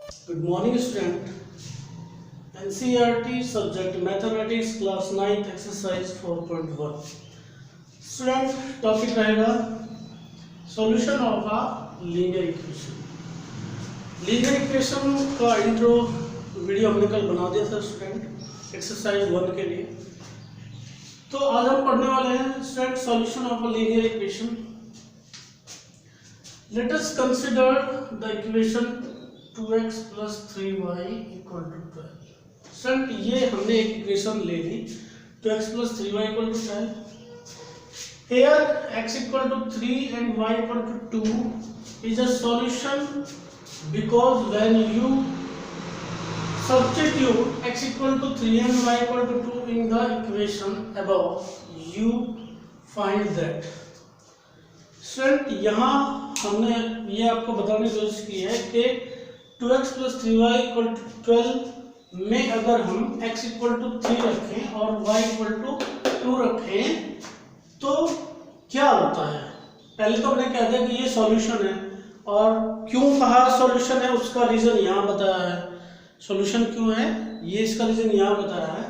Good morning, student. NCERT subject Mathematics class 9th exercise 4.1. Student topic रहेगा solution of a linear equation. Linear equation का intro video हमने कल बना दिया था स्टूडेंट एक्सरसाइज 1 के लिए. तो आज हम पढ़ने वाले हैं student solution of a linear equation. Let us consider the equation 2x plus 3y equal to 12. Student ये हमने एक इक्वेशन ले ली 2x plus 3y equal to 12. Here x equal to 3 and y equal to 2 is a solution because when you substitute x equal to 3 and y equal to 2 in the equation above, you find that. Student यहाँ हमने ये आपको बताने की कोशिश की है कि 2x plus 3y equal to 12 में अगर हम x equal to 3 रखें और y equal to 2 रखें तो क्या होता है. पहले तो हमने कह दिया कि ये सॉल्यूशन है और क्यों कहा सॉल्यूशन है उसका रीजन यहाँ बताया है. सॉल्यूशन क्यों है ये इसका रीजन यहाँ बताया है.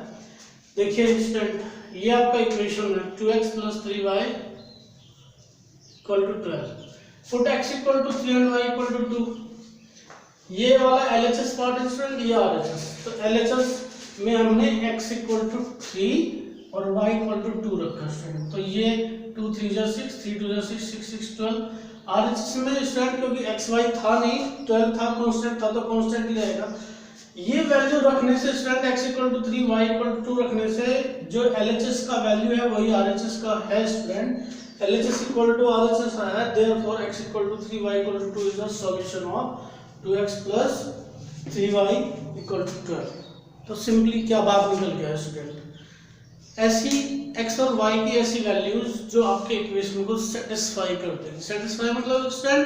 देखिए स्टूडेंट ये आपका इक्वेशन है 2x plus 3y equal to 12. Put x equal to 3 and y equal to 2. ये वाला LHS पार्ट है स्टूडेंट, ये RHS. तो LHS में हमने x equal to 3 और y equal to 2 रखा स्टूडेंट. तो ये 2 3 जा 6, 3 2 जा 6, 6 6 12. RHS में स्टूडेंट क्योंकि x y था नहीं, 12 था, कांस्टेंट था, तो कांस्टेंट ही रहेगा. ये वैल्यू रखने से student x equal to 3 y equal to 2 रखने से जो LHS का वैल्यू है वही RHS का है student. LHS equal to RHS है, therefore x equal to 3 y equal to 2 is the solution of 2x plus 3y equal to 12. तो सिंपली क्या बात निकल गया है स्टूडेंट, ऐसी x और y की ऐसी वैल्यूज जो आपके इक्वेशन को सेटिस्फाई करते हैं. सेटिस्फाई मतलब student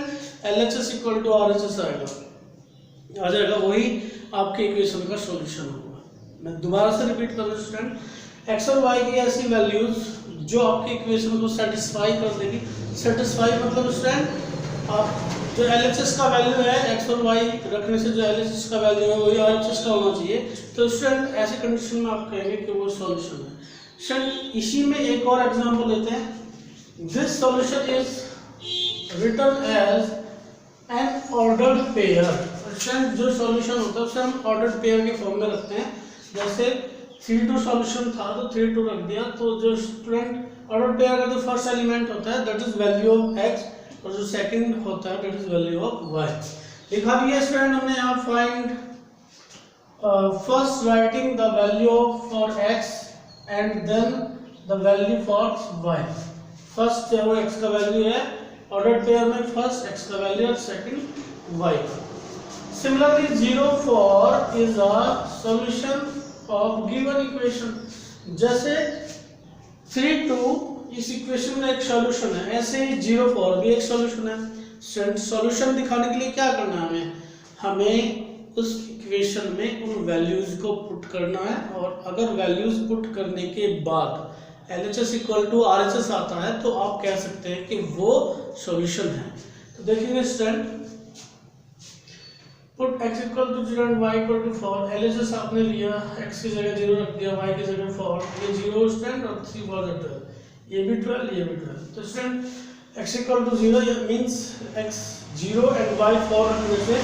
LHS equal to RHS आ जाएगा, वही आपके इक्वेशन का सॉल्यूशन होगा. मैं दोबारा से रिपीट कर रहा हूँ स्टूडेंट, x और y की ऐसी वैल्यूज जो आपके इक्वेशन को सेटिस्फाई कर देगी. सेटिस्फाई मतलब स्टूडेंट आप जो LHS का वैल्यू है x और y रखने से जो LHS का वैल्यू है वही RHS का होना चाहिए. तो स्टूडेंट ऐसे कंडीशन में आप कहेंगे कि वो सॉल्यूशन है. स्टूडेंट इसी में एक और एग्जांपल लेते हैं. This solution is written as an ordered pair. Student जो सॉल्यूशन होता है उसे हम ऑर्डर्ड पेयर के फॉर्म में रखते हैं. जैसे 3 2 सॉल्यूशन था तो 3 2 रख दिया. तो जो स्टूडेंट ऑर्डर पेयर का जो फर्स्ट एलिमेंट होता है that is value of x और जो सेकंड होता है that is value of y. लिखा भी है स्टूडेंट हमने यहाँ find first writing the value for x and then the value for y. First जो x का वैल्यू है ऑर्डर पेयर में फर्स्ट x का वैल्यू और सेकंड y का. Similarly 0 4 is a solution of given equation. जैसे 3 2 इस इक्वेशन में एक सॉल्यूशन है, ऐसे ही 0 4 भी एक सॉल्यूशन है. सॉल्यूशन दिखाने के लिए क्या करना है हमें उस इक्वेशन में उन वैल्यूज को पुट करना है और अगर वैल्यूज पुट करने के बाद LHS इक्वल टू RHS आता है तो आप कह सकते हैं कि वो सॉल्यूशन है. तो देखेंगे student put x equal to 0 and y equal to 4. LHS आपने लिया, x की जगह 0 रख दिया, y की जगह 4. ये 0 स्टूडेंट और 3 4 12, ये भी 12, ये भी 12. तो student x equal to 0 means x 0 and y 4 रखने से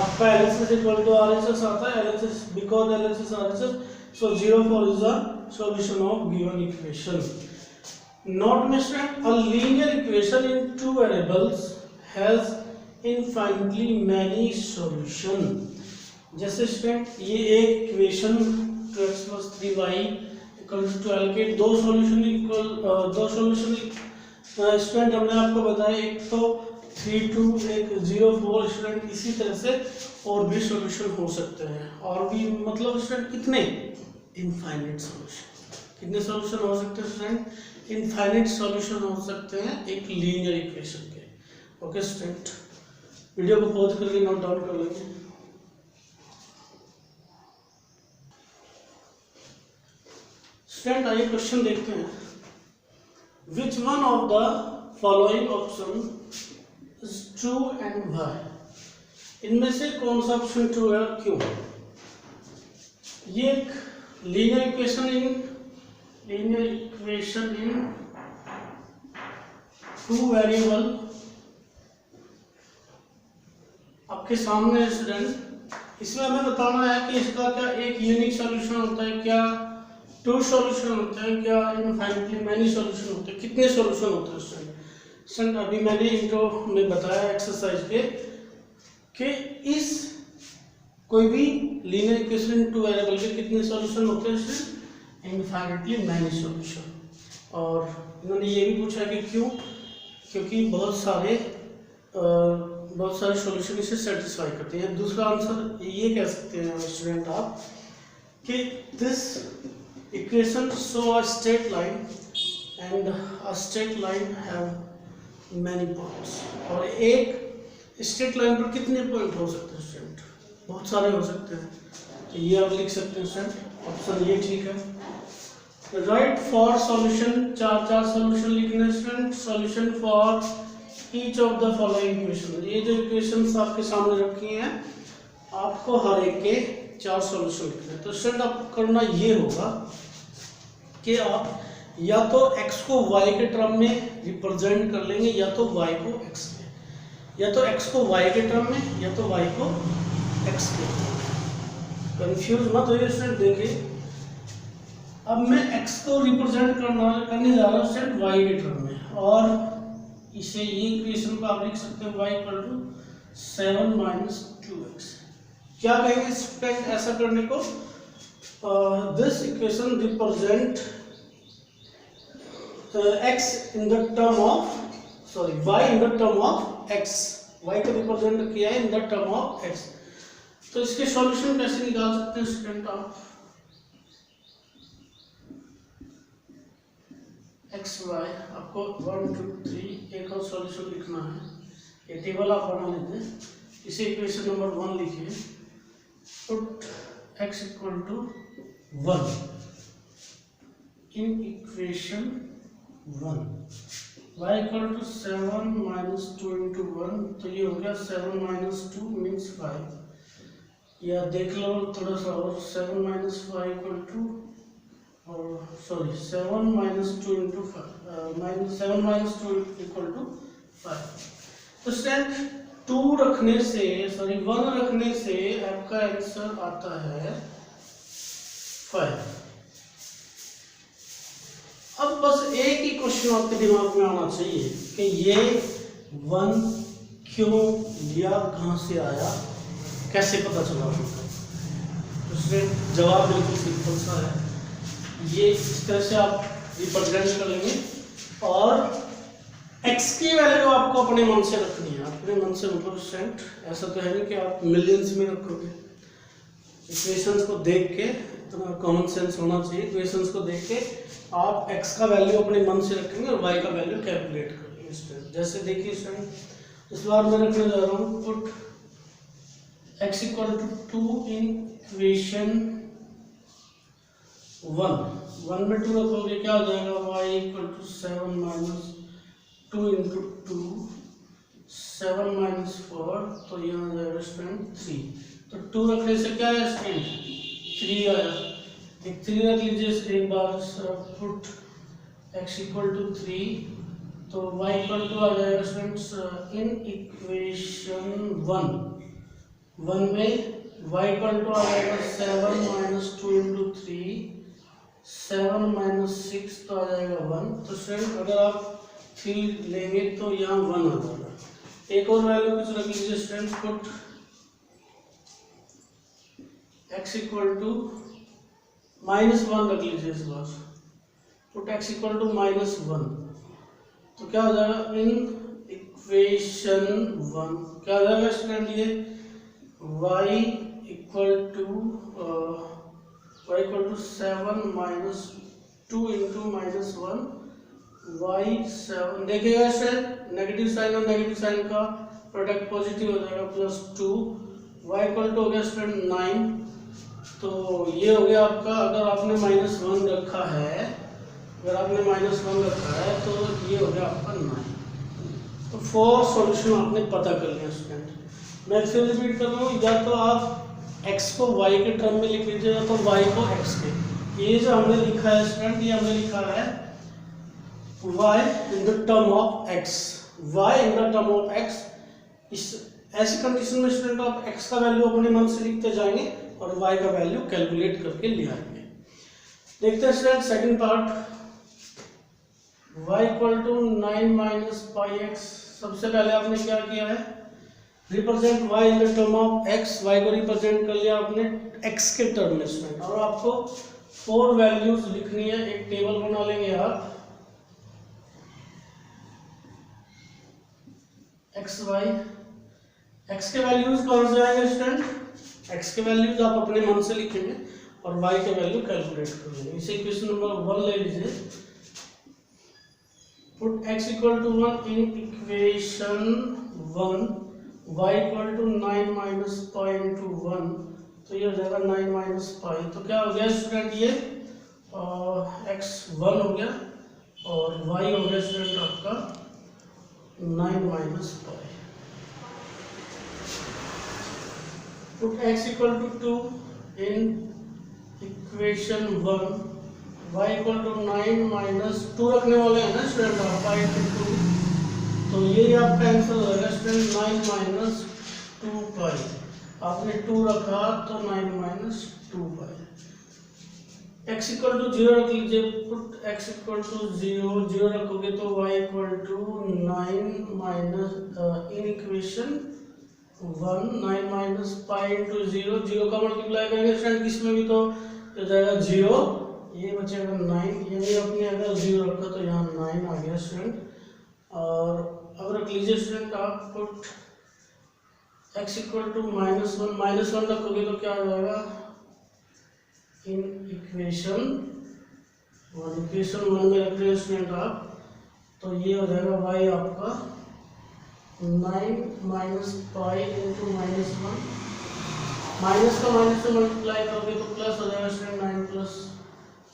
आपका LHS इक्वल टू RHS आता है. LHS because LHS RHS so 0 4 is a solution of given equation. Note में student a linear equation in two variables has infinitely many solution. जैसे student ये एक equation 2x plus 3y equal to 12 के दो solution student हमने आपको बताया. एक तो 3 2 एक 0 4. स्टूडेंट इसी तरह से और भी सॉल्यूशन हो सकते हैं. और भी मतलब स्टूडेंट कितने इनफाइनाइट सॉल्यूशन. कितने सॉल्यूशन हो सकते हैं स्टूडेंट? इनफाइनाइट सॉल्यूशन हो सकते हैं एक लीनियर इक्वेशन के. ओके स्टूडेंट वीडियो को पॉज करके नोट डाउन कर लेंगे. स्टूडेंट आइए क्वेश्चन देखते हैं. Which one of the following option is true and why. इनमें से कौन सा ऑप्शन ट्रू है, क्यों? ये एक linear equation in two variable आपके सामने है स्टूडेंट। इसमें हमें बताना है कि इसका क्या एक यूनिक सॉल्यूशन होता है, क्या टू सॉल्यूशन होते हैं, क्या इनफाइनाइटली मैनी सॉल्यूशन होते हैं, कितने सॉल्यूशन होते हैं स्टूडेंट? अभी मैंने इंट्रो में बताया एक्सरसाइज के कि इस कोई भी लीनियर इक्वेशन टू वेरिएबल के कितने सॉल्यूशन होते हैं, इनफाइनाइटली मैनी सॉल्यूशन। और इन्होंने ये भी पूछा कि क्यों, क्योंकि बहुत सारे सॉल्यूशन इसे सेटिस्फाई करते हैं। दूसरा आंसर ये कह सकते हैं स्टूडेंट आप कि this equation show a straight line and a straight line have many points. और एक स्ट्रेट लाइन पर कितने पॉइंट हो सकते हैं स्टूडेंट? बहुत सारे हो सकते हैं। तो ये आप लिख सकते हैं स्टूडेंट, ऑप्शन ये ठीक है। राइट फॉर सॉल्यूशन, चार सॉल्यूशन लिखने student. Solution for each of the following equation. ये जो इक्वेशंस आपके सामने रखी हैं आपको हर एक के 4 सॉल्यूशन लिखने हैं। तो स्टूडेंट आपको करना ये होगा कि आप या तो x को y के टर्म में रिप्रेजेंट कर लेंगे या तो y को x में, या तो x को y के टर्म में या तो y को x के। कंफ्यूज मत होइए स्टूडेंट। देखिए अब मैं x को रिप्रेजेंट करने जा रहा हूँ स्टूडेंट y के टर्म में, और इसे ये इक्वेशन को आप लिख सकते हैं y equal to 7 minus 2x। क्या कहेंगे स्टूडेंट ऐसा करने को? This equation represent x in the term of y in the term of x, y को रिप्रेजेंट किया है in the term of x। तो इसके सॉल्यूशन कैसे निकाल सकते हैं स्टूडेंट आप? x y आपको 1 2 3 एक और सॉल्यूशन लिखना है। ये टेबल आप बना लेते हैं। इसे इक्वेशन नंबर 1 लिखिए। Put x equal to 1 in equation 1, y equal to 7 minus 2 into 1। तो ये हो गया 7 माइनस 2 मीन्स 5। या देख लो थोड़ा सा और, 7 माइनस 5 इक्वल टू, और sorry 7 minus 2 into 5, 7 minus 2 equal to 5। तो स्टूडेंट 2 रखने से 1 रखने से आपका आंसर आता है 5। अब बस एक ही क्वेश्चन आपके दिमाग में आना चाहिए कि ये 1 क्यों लिया, कहाँ से आया, कैसे पता चला हमको? तो स्टूडेंट जवाब बिल्कुल सिंपल सा है। ये इस तरह से आप रिप्रेजेंट कर लेंगे और x की वैल्यू आपको अपने मन से रखनी है। अपने मन से मतलब स्टूडेंट ऐसा तो है नहीं कि आप मिलियंस में रखोगे। इक्वेशंस को देख के, इतना कॉमन सेंस होना चाहिए। इक्वेशंस को देख के आप x का वैल्यू अपने मन से रखेंगे और y का वैल्यू कैलकुलेट करेंगे स्टूडेंट। जैसे देखिए स्टूडेंट इस बार मैं रखने जा रहा हूँ put x equal to 2 in equation 1 में 2 रखोगे क्या हो जाएगा? y equal to 7 minus 2 into 2, 7 minus 4, तो यहाँ आ जाएगा स्टूडेंट 3। तो 2 रखने से क्या है स्टूडेंट? 3 आया। एक 3 रख लीजिए एक बार। पुट x इक्वल टू 3, तो y इक्वल टू आ जाएगा स्टूडेंट्स इन इक्वेशन 1 में y इक्वल टू आ जाएगा 7 माइनस 2 इंटू 3, 7 माइनस 6, तो आ जाएगा 1। तो स्टूडेंट अगर आप 3 लेंगे तो यहाँ 1 आ जाएगा। एक और वैल्यू कुछ रख लीजिए student. Put x equal to -1 रख लीजिए इस बार। पुट x इक्वल टू -1, तो क्या हो जाएगा? इन इक्वेशन 1 क्या हो जाएगा स्टूडेंट? ये y equal to 7 minus 2 into -1, y 7। देखिएगा स्टूडेंट नेगेटिव साइन और नेगेटिव साइन का प्रोडक्ट पॉजिटिव हो जाएगा, +2। y इक्वल टू हो गया स्टूडेंट 9। तो ये हो गया आपका, अगर आपने -1 रखा है, अगर आपने -1 रखा है तो ये हो गया आपका 9। तो 4 सॉल्यूशन आपने पता कर लिया स्टूडेंट। मैं फिर रिपीट कर रहा हूँ, या तो आप x को y के टर्म में लिख लीजिए या तो y को x के। ये जो हमने लिखा है स्टूडेंट, ये हमने लिखा है y in the term of x, y in the term of x। इस ऐसी कंडीशन में स्टूडेंट आप x का वैल्यू अपने मन से लिखते जाएंगे और y का वैल्यू कैलकुलेट करके ले आएंगे। देखते हैं student second part, y equal to 9 minus pi x. सबसे पहले आपने क्या किया है, represent y in the term of x, y को रिप्रेजेंट कर लिया आपने x के टर्म में स्टूडेंट। और आपको 4 वैल्यूज लिखनी है, एक टेबल बना लेंगे आप x y। x के वैल्यूज कौन से आएंगे स्टूडेंट, x के वैल्यूज आप अपने मन से लिखेंगे और y के वैल्यू कैलकुलेट कर लेंगे। इसे क्वेश्चन नंबर 1 ले लीजिए। Put x equal to 1 in equation 1, y equal to 9 minus pi into 1, तो ये हो जाएगा 9 माइनस पाई। तो क्या हो गया स्टूडेंट, ये x 1 हो गया और y हो गया स्टूडेंट आपका 9 minus pi. Put x equal to 2 in equation 1, y equal to 9 minus 2 रखने वाले हैं ना स्टूडेंट आप, पाई इंटू 2, तो ये आपका आंसर हो जाएगा स्टूडेंट 9 माइनस 2 पाई। आपने 2 रखा तो 9 minus 2 pi. x equal to 0 रख लीजिए, पुट x इक्वल टू 0, 0 रखोगे तो y equal to 9 minus in equation 1 9 minus pi into 0, 0 का मल्टीप्लाई करेंगे स्टूडेंट किस में भी तो हो जाएगा 0, ये बचेगा 9, यानी अपने अगर 0 रखा तो यहाँ 9 आ गया स्टूडेंट। और अब रख लीजिए स्टूडेंट आप पुट x इक्वल टू -1, -1 रखोगे तो क्या हो जाएगा इन इक्वेशन 1, इक्वेशन 1 में रख रहे हैं स्टूडेंट आप, तो ये हो जाएगा y आपका 9 माइनस पाई इंटू -1, माइनस का माइनस से मल्टीप्लाई करोगे तो प्लस हो जाएगा स्टूडेंट 9 प्लस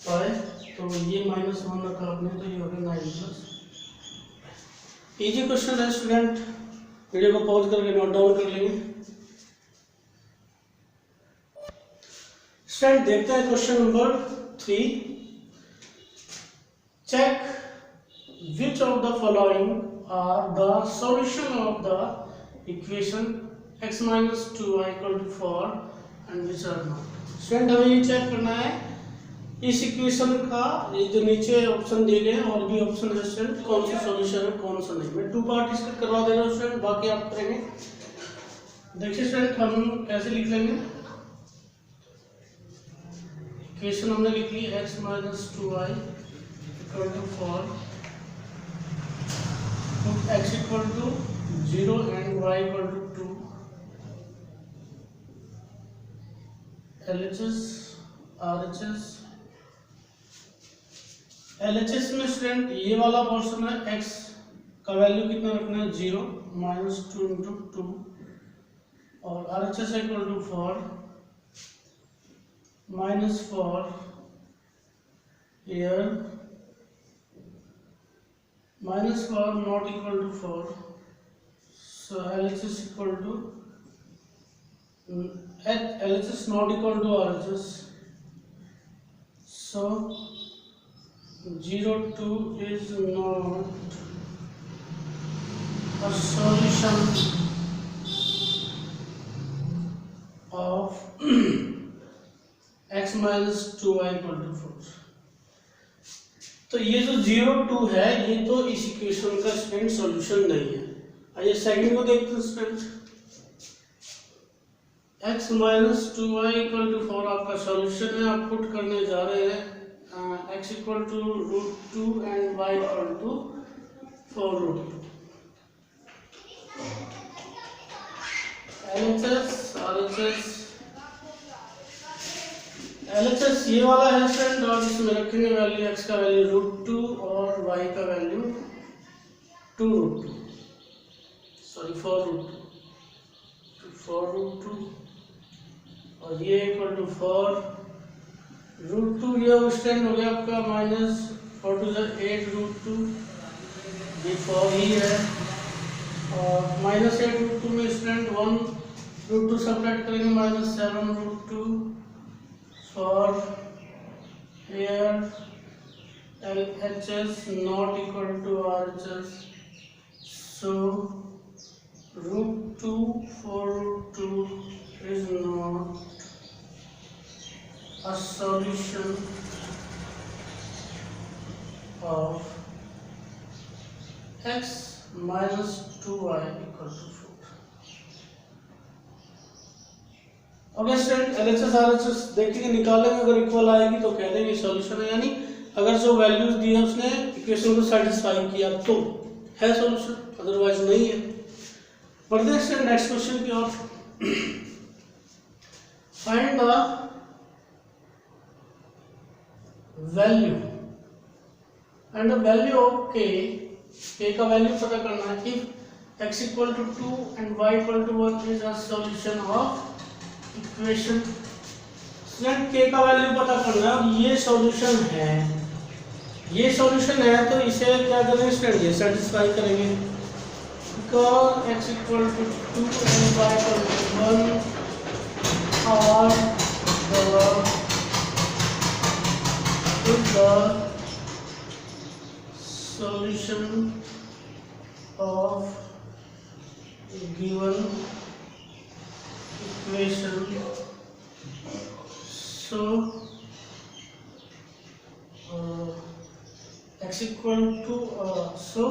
पाई, तो ये -1 रखा आपने तो ये हो गया 9 प्लस। इजी क्वेश्चन है स्टूडेंट, वीडियो को पॉज करके नोट डाउन कर लेंगे। स्टूडेंट देखते हैं question number 3, check which of the following are the solution of the equation x minus 2y equal to 4 and which are not। Student हमें ये check करना है इस इक्वेशन का, ये जो नीचे ऑप्शन दिए गए हैं और भी ऑप्शन है स्टूडेंट, कौन सा सॉल्यूशन है कौन सा नहीं। मैं 2 पार्ट इसका करवा दे रहा हूँ स्टूडेंट, बाकी आप करेंगे। देखिए स्टूडेंट हम कैसे लिख लेंगे, इक्वेशन हमने लिख ली x minus 2y equal to 4, x equal to 0 and y equal to 2, LHS RHS। LHS में स्टूडेंट ये वाला पोर्शन है, x का वैल्यू कितना रखना है 0, -2 इंटू 2, और RHS equal to 4, -4 here, -4 not equal to 4, so LHS equal to LHS not equal to RHS, so 0 2 is not a solution of x minus 2y equal to 4। तो ये जो 0 2 है ये तो इस इक्वेशन का स्टूडेंट सॉल्यूशन नहीं है। आइए सेकंड को देखते हैं student, x minus 2y equal to 4 आपका सॉल्यूशन है। आप पुट करने जा रहे हैं x equal to √2 and y equal to 4√2। LHS ये वाला है स्टूडेंट, और इसमें रखेंगे वैल्यू x का वैल्यू √2 और y का वैल्यू 2√2, सॉरी 4√2, और ये इक्वल टू 4√2, ये स्टूडेंट हो गया आपका -4 to 8√2, ये 4 ही है, और -8√2 में स्टूडेंट 1 रूट टू सब्ट्रैक्ट करेंगे -7 √2 for here LHS not equal to RHS, so √2 for √2 is not a solution of x minus 2y equal to 4. Okay student LHS RHS देखेंगे निकालेंगे, अगर इक्वल आएगी तो कह देंगे सॉल्यूशन है, यानी अगर जो वैल्यूज दी है उसने इक्वेशन को सेटिस्फाई किया तो है सॉल्यूशन, अदरवाइज नहीं है। बढ़ते हैं स्टूडेंट नेक्स्ट क्वेश्चन की ओर। Find the value and the value of K का वैल्यू पता करना है। If x equal to 2 and y equal to 1 is a solution of equation. Student K का वैल्यू पता करना है और ये सॉल्यूशन है, ये सॉल्यूशन है तो इसे क्या करेंगे स्टूडेंट, ये सेटिस्फाई करेंगे। Because x equal to 2 and y equal to 1 are the solution of given equation, so x equal to so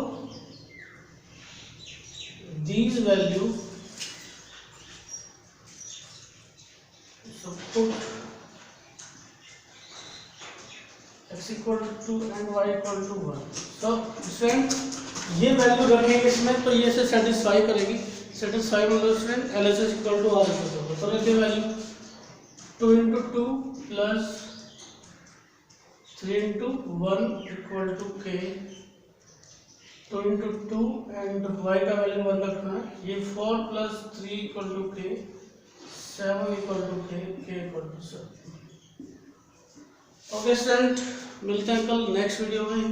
these value, so put x equal to 2 and y equal to 1, so student ये value रखेंगे इसमें तो ये से satisfy करेगी। Satisfy मतलब student LHS equal to RHS होगा, तो रखिए वैल्यू 2 × 2 प्लस 3 × 1 इक्वल टू के, 2 × 2 एंड y का वैल्यू 1 रखना है, ये 4 प्लस 3 इक्वल टू के, 7 इक्वल टू के इक्वल टू 7। ओके स्टूडेंट, मिलते हैं कल नेक्स्ट वीडियो में।